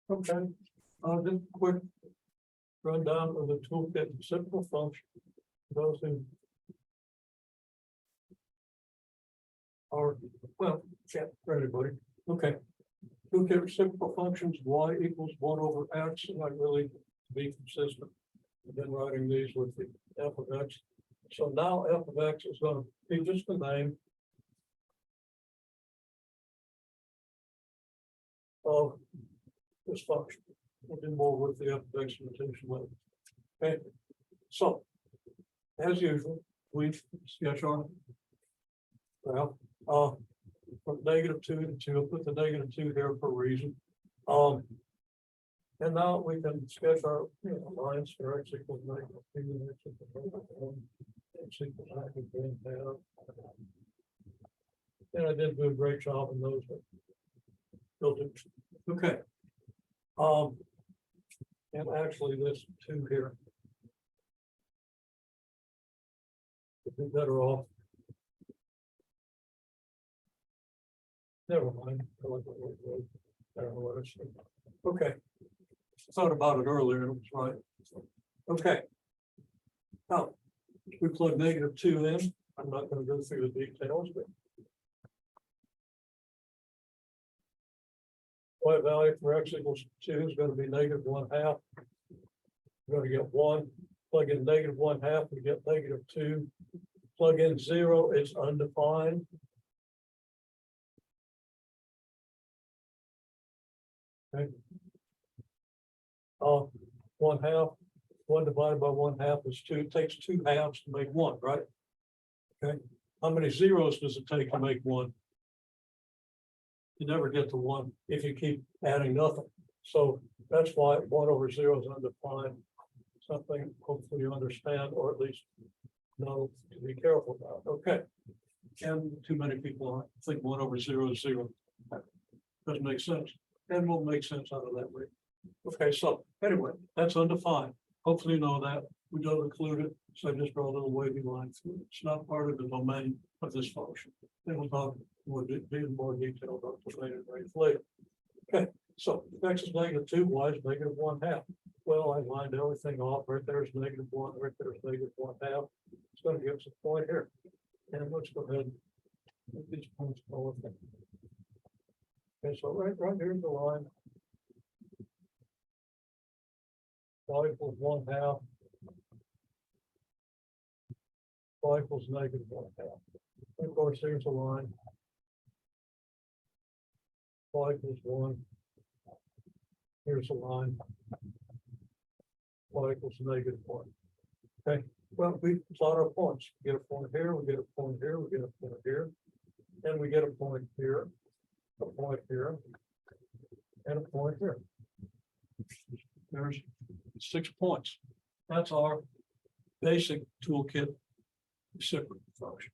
Okay, just a quick rundown of the toolkit reciprocal function. Those who are, well, chat for everybody. Okay. Toolkit reciprocal functions, y equals 1 over x, not really to be consistent. I've been writing these with the f of x. So now f of x is going to be just the name of this function. We'll do more with the f of x notation later. Okay, so as usual, we sketch our graph from -2 to 2. I'll put the -2 here for a reason. And now we can sketch our lines for x equals -2, x equals -1, x equals -1. And I did do a great job in those. Okay. And actually this 2 here would be better off. Never mind. I don't know what it's. Okay. Thought about it earlier, and it was right. Okay. Now, we plug -2 in. I'm not going to go through the details, but y value for x equals 2 is going to be -1/2. We're going to get 1. Plug in -1/2, we get -2. Plug in 0, it's undefined. Okay. 1/2, 1 divided by 1/2 is 2. It takes 2 halves to make 1, right? Okay. How many zeros does it take to make 1? You never get to 1 if you keep adding nothing. So that's why 1 over 0 is undefined. Something hopefully you understand, or at least know to be careful about. Okay. And too many people think 1 over 0 is 0. Doesn't make sense. And we'll make sense out of that way. Okay, so anyway, that's undefined. Hopefully you know that. We don't include it, so I just draw a little wavy line through it. It's not part of the domain of this function. Then we'll talk more detail about the domain rates later. Okay, so if x is -2, y is -1/2. Well, I lined everything off. Right there's -1, right there's -1/2. It's going to give us a point here. And let's go ahead and make these points go with it. Okay, so right here's the line. Y equals 1/2. Y equals -1/2. Of course, here's a line. Y equals 1. Here's a line. Y equals -1. Okay, well, we plot our points. We get a point here, we get a point here, we get a point here, and we get a point here, a point here, and a point here. There's 6 points. That's our basic toolkit reciprocal function.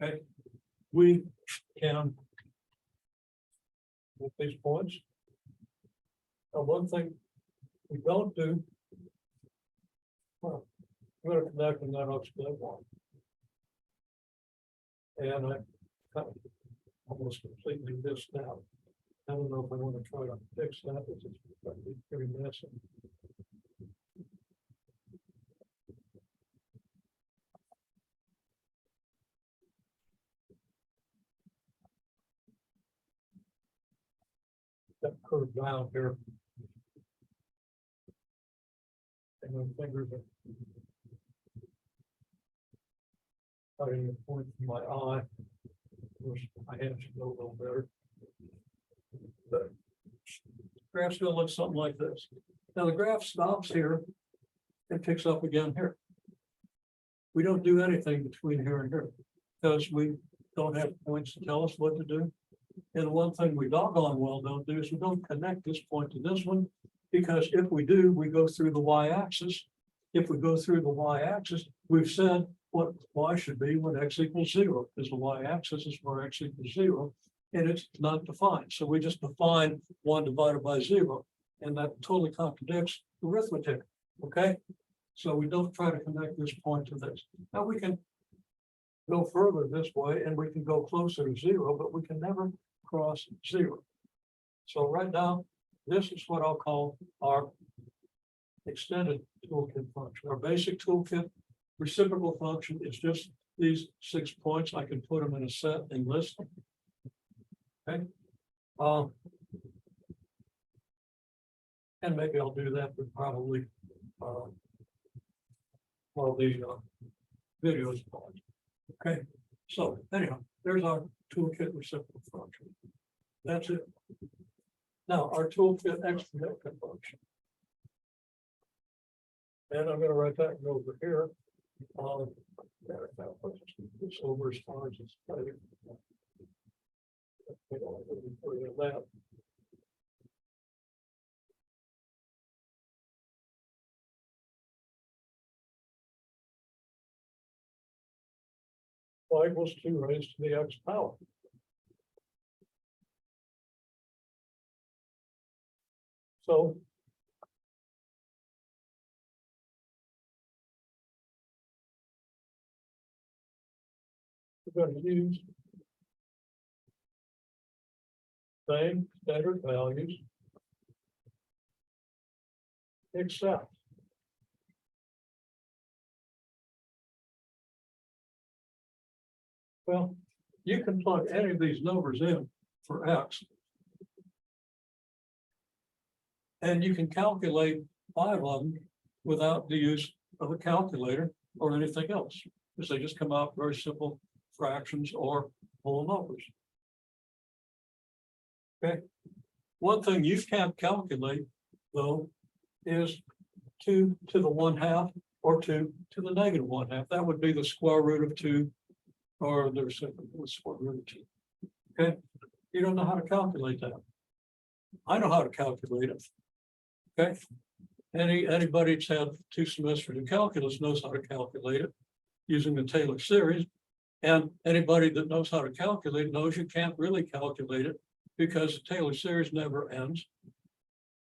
Okay, we can with these points. Now, one thing we don't do. Well, I'm going to connect and then I'll explain why. And I kind of almost completely missed out. I don't know if I want to try to fix that. It's pretty messy. That curve down here. And my fingers are starting to point to my eye. Of course, my hands should go a little better. The graph's going to look something like this. Now the graph stops here and picks up again here. We don't do anything between here and here because we don't have points to tell us what to do. And one thing we doggone well don't do is we don't connect this point to this one, because if we do, we go through the y-axis. If we go through the y-axis, we've said what y should be when x equals 0, because the y-axis is where x equals 0, and it's not defined. So we just define 1 divided by 0, and that totally contradicts arithmetic. Okay, so we don't try to connect this point to this. Now we can go further this way, and we can go closer to 0, but we can never cross 0. So right now, this is what I'll call our extended toolkit function. Our basic toolkit reciprocal function is just these 6 points. I can put them in a set and list them. Okay. And maybe I'll do that with probably while the videos on. Okay, so anyhow, there's our toolkit reciprocal function. That's it. Now our toolkit exponential function. And I'm going to write that one over here. This over as far as it's played. That. Y equals 2 raised to the x power. So we're going to use same standard values, except well, you can plug any of these numbers in for x, and you can calculate 5 of them without the use of a calculator or anything else, because they just come out very simple fractions or whole numbers. Okay. One thing you can't calculate, though, is 2 to the 1/2 or 2 to the -1/2. That would be the square root of 2 or the reciprocal square root of 2. Okay. You don't know how to calculate that. I know how to calculate it. Okay. Anybody that's had 2 semesters in calculus knows how to calculate it using the Taylor series. And anybody that knows how to calculate knows you can't really calculate it because the Taylor series never ends.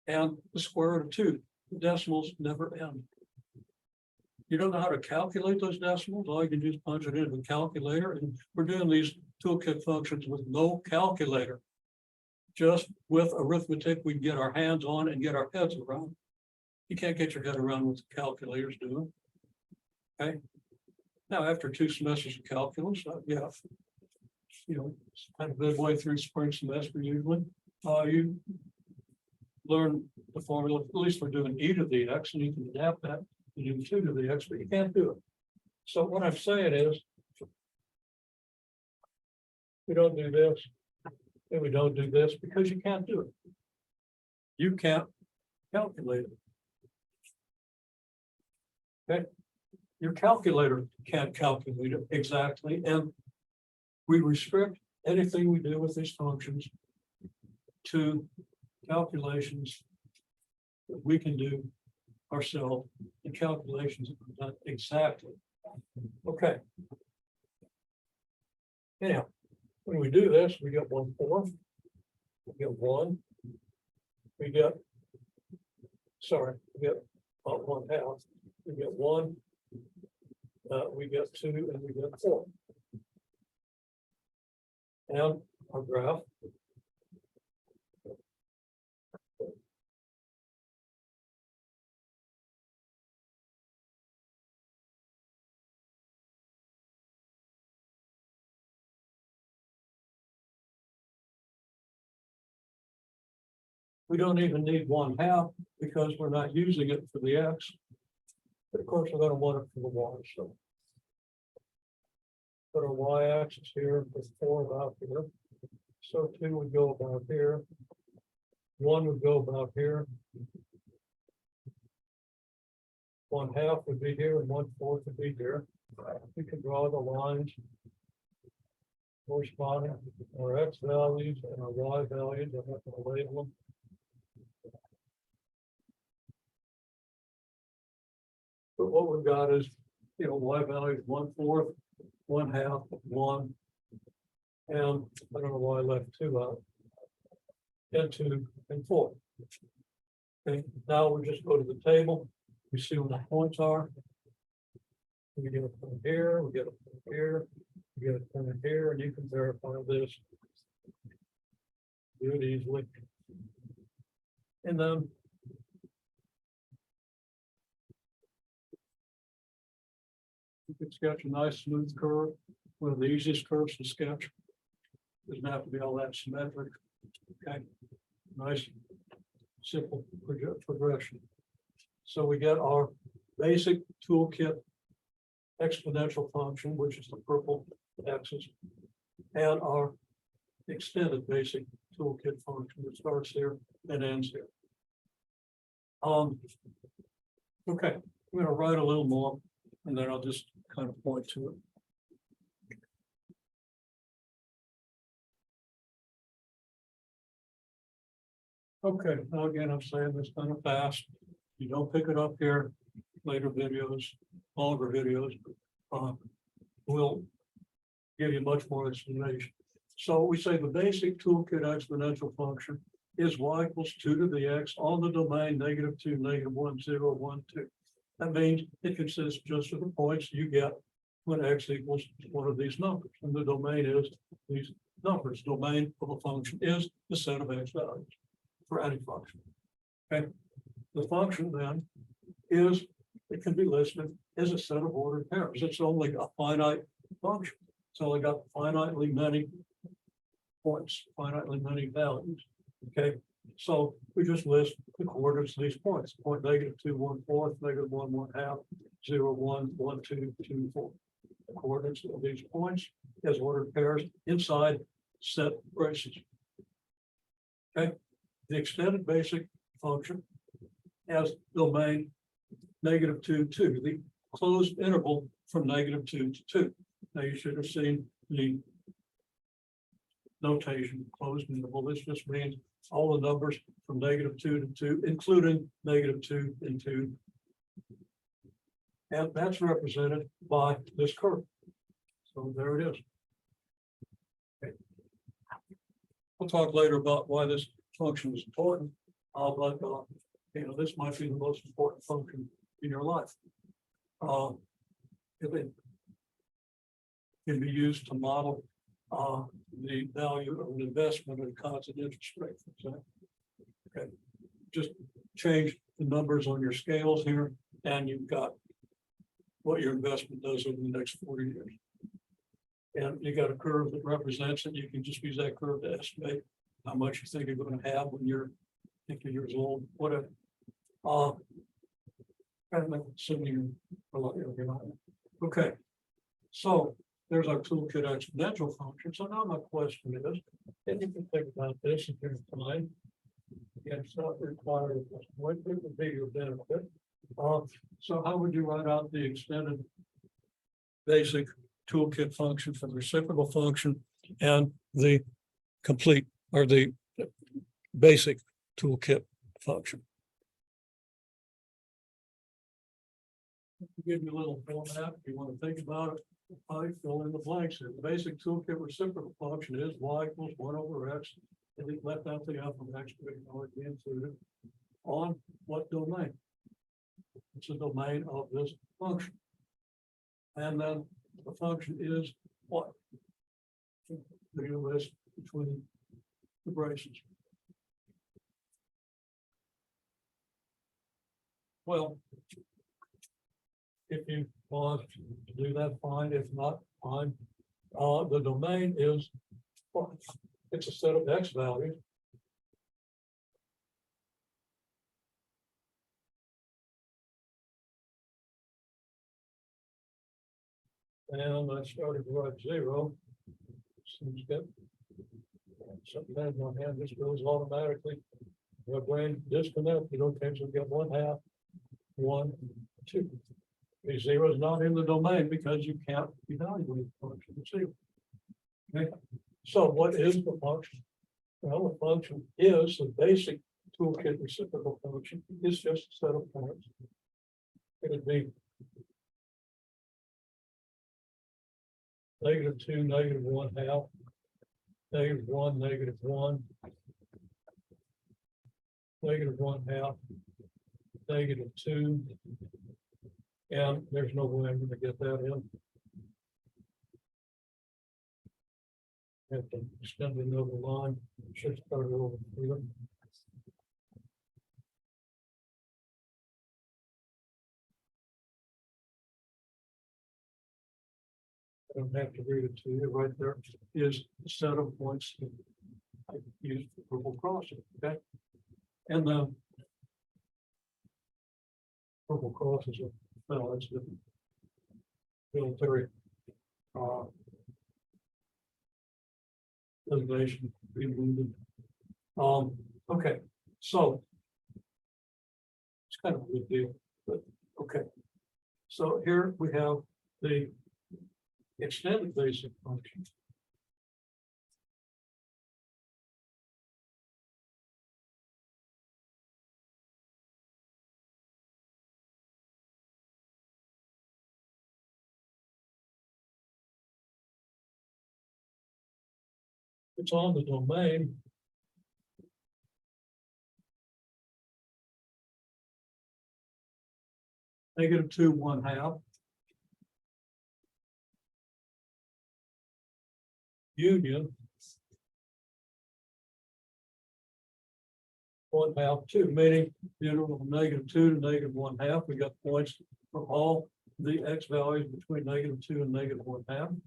And the square root of 2, the decimals never end. You don't know how to calculate those decimals, all you can do is punch it into the calculator. And we're doing these toolkit functions with no calculator. Just with arithmetic we can get our hands on and get our heads around. You can't get your head around what the calculator's doing. Okay. Now, after 2 semesters of calculus, yeah, you know, it's kind of midway through spring semester usually, you learn the formula, at least we're doing e to the x, and you can adapt that to do 2 to the x, but you can't do it. So what I'm saying is, we don't do this, and we don't do this because you can't do it. You can't calculate it. Okay. Your calculator can't calculate it exactly, and we restrict anything we do with these functions to calculations that we can do ourselves, and calculations that are done exactly. Okay. Anyhow, when we do this, we get 1/4, we get 1, we get 1/2, we get 1. We get 2 and we get 4. And our graph. We don't even need 1/2 because we're not using it for the x. But of course, we're going to want it for the y. So put our y-axis here, with 4 about here. So 2 would go about here. 1 would go about here. 1/2 would be here, and 1/4 would be here. We can draw the lines corresponding to our x values and our y values. I'm not going to label them. But what we've got is, you know, y value is 1/4, 1/2, 1, and I don't know why I left 2 out, and 2 and 4. Okay, now we just go to the table, we see what the points are. We get a point here, we get a point here, we get a point here, and you can verify this. Do it easily. And then you could sketch a nice smooth curve. One of the easiest curves to sketch. Doesn't have to be all that symmetric. Okay, nice, simple progression. So we get our basic toolkit exponential function, which is the purple axis, and our extended basic toolkit function that starts here and ends here. Okay, I'm going to write a little more, and then I'll just kind of point to it. Okay, now again, I'm saying this kind of fast. You don't pick it up here, later videos, longer videos, will give you much more explanation. So we say the basic toolkit exponential function is y equals 2 to the x on the domain -2, -1, 0, 1, 2. That means it consists just of the points you get when x equals one of these numbers. And the domain is these numbers. Domain of a function is the set of x values for any function. Okay, the function then is, it can be listed as a set of ordered pairs. It's only a finite function. It's only got finitely many points, finitely many values. Okay, so we just list the coordinates of these points. Point -2, 1/4, -1, 1/2, 0, 1, 1, 2, 2, 4. The coordinates of these points as ordered pairs inside set braces. Okay, the extended basic function has domain -2, 2, the closed interval from -2 to 2. Now you should have seen the notation closed interval. This just means all the numbers from -2 to 2, including -2 and 2. And that's represented by this curve. So there it is. Okay. We'll talk later about why this function is important. But this might be the most important function in your life. If it can be used to model the value of an investment at a constant interest rate, for example. Okay, just change the numbers on your scales here, and you've got what your investment does over the next 40 years. And you got a curve that represents it. You can just use that curve to estimate how much you think you're going to have when you're 50 years old, whatever. Assuming you're a lot younger than I am. Okay, so there's our toolkit exponential function. So now my question is, and you can think about this if you're fine. Yeah, it's not required at this point, but it would be your benefit. So how would you write out the extended basic toolkit function for the reciprocal function and the complete or the basic toolkit function? Give you a little format if you want to think about it. I fill in the blanks here. The basic toolkit reciprocal function is y equals 1 over x. And we left out the f of x, but ignore it being included. On what domain? It's a domain of this function. And then the function is what? The list between the braces. Well, if you want to do that, fine. If not, fine. The domain is, well, it's a set of x values. And I started to write 0. Seems good. Something bad in my hand, this goes automatically. My brain disconnected. Okay, so we get 1/2, 1, 2. The 0 is not in the domain because you can't evaluate the function of 0. Okay, so what is the function? Well, the function is the basic toolkit reciprocal function. It's just a set of points. It would be -2, -1/2, -1, -1, -1/2, -2. And there's no way I'm going to get that in. Have to extend another line. Should start over here. I don't have to read it to you. Right there is the set of points that I used for purple crossing. Okay. And the purple cross is a, well, that's the military designation. Okay, so it's kind of a big deal, but okay. So here we have the extended basic function. It's on the domain. -2, 1/2. Union. 1/2, 2, meaning the interval from -2 to -1/2. We got points for all the x values between -2 and -1/2.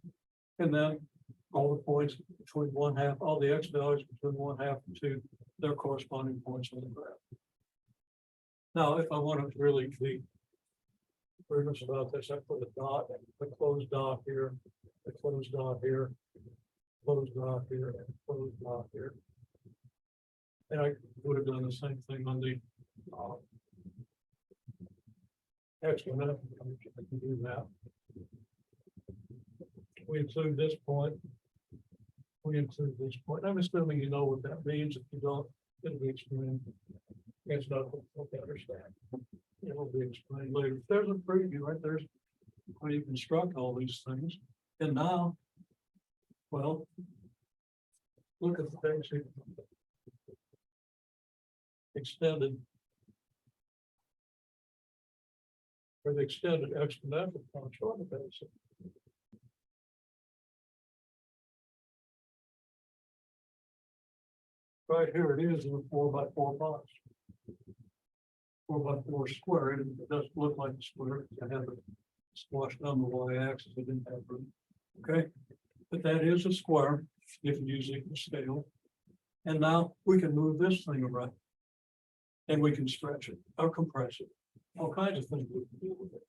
And then all the points between 1/2, all the x values between 1/2 and 2, their corresponding points on the graph. Now, if I want to really be rigorous about this, I put a dot, a closed dot here, a closed dot here, closed dot here, and closed dot here. And I would have done the same thing on the exponential. I can do that. We include this point. We include this point. I'm assuming you know what that means. If you don't, it'll be explained. It's not what to understand. It will be explained later. There's a preview right there's how you construct all these things. And now, well, look at the things here. Extended. Or the extended exponential function on the basic. Right here it is in a 4x4 box. 4x4 square. It doesn't look like a square. I have it squashed on the y-axis. I didn't have room. Okay, but that is a square if you use equal scale. And now we can move this thing around. And we can stretch it or compress it. All kinds of things we can do with it.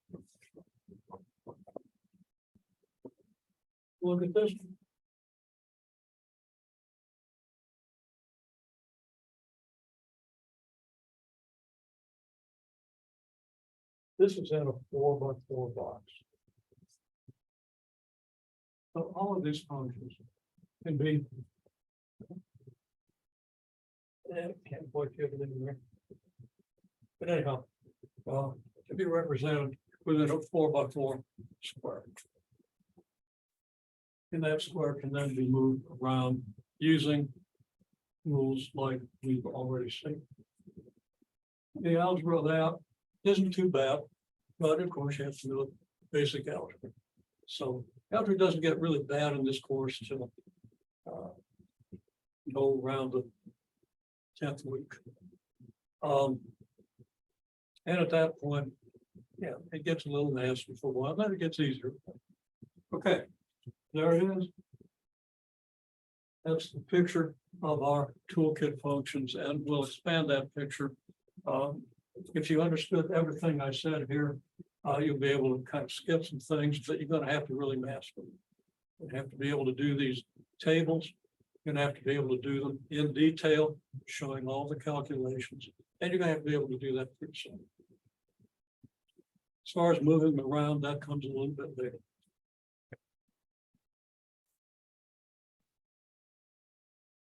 Look at this. This is in a 4x4 box. So all of these functions can be. Can't quite get it in there. But anyhow, to be represented within a 4x4 square. And that square can then be moved around using rules like we've already seen. The algebra of that isn't too bad, but of course you have to do basic algebra. So algebra doesn't get really bad in this course until go around the 10th week. And at that point, yeah, it gets a little nasty for a while, then it gets easier. Okay, there it is. That's the picture of our toolkit functions, and we'll expand that picture. If you understood everything I said here, you'll be able to kind of skip some things, but you're going to have to really master them. You have to be able to do these tables. You're going to have to be able to do them in detail, showing all the calculations, and you're going to have to be able to do that pretty soon. As far as moving them around, that comes a little bit later.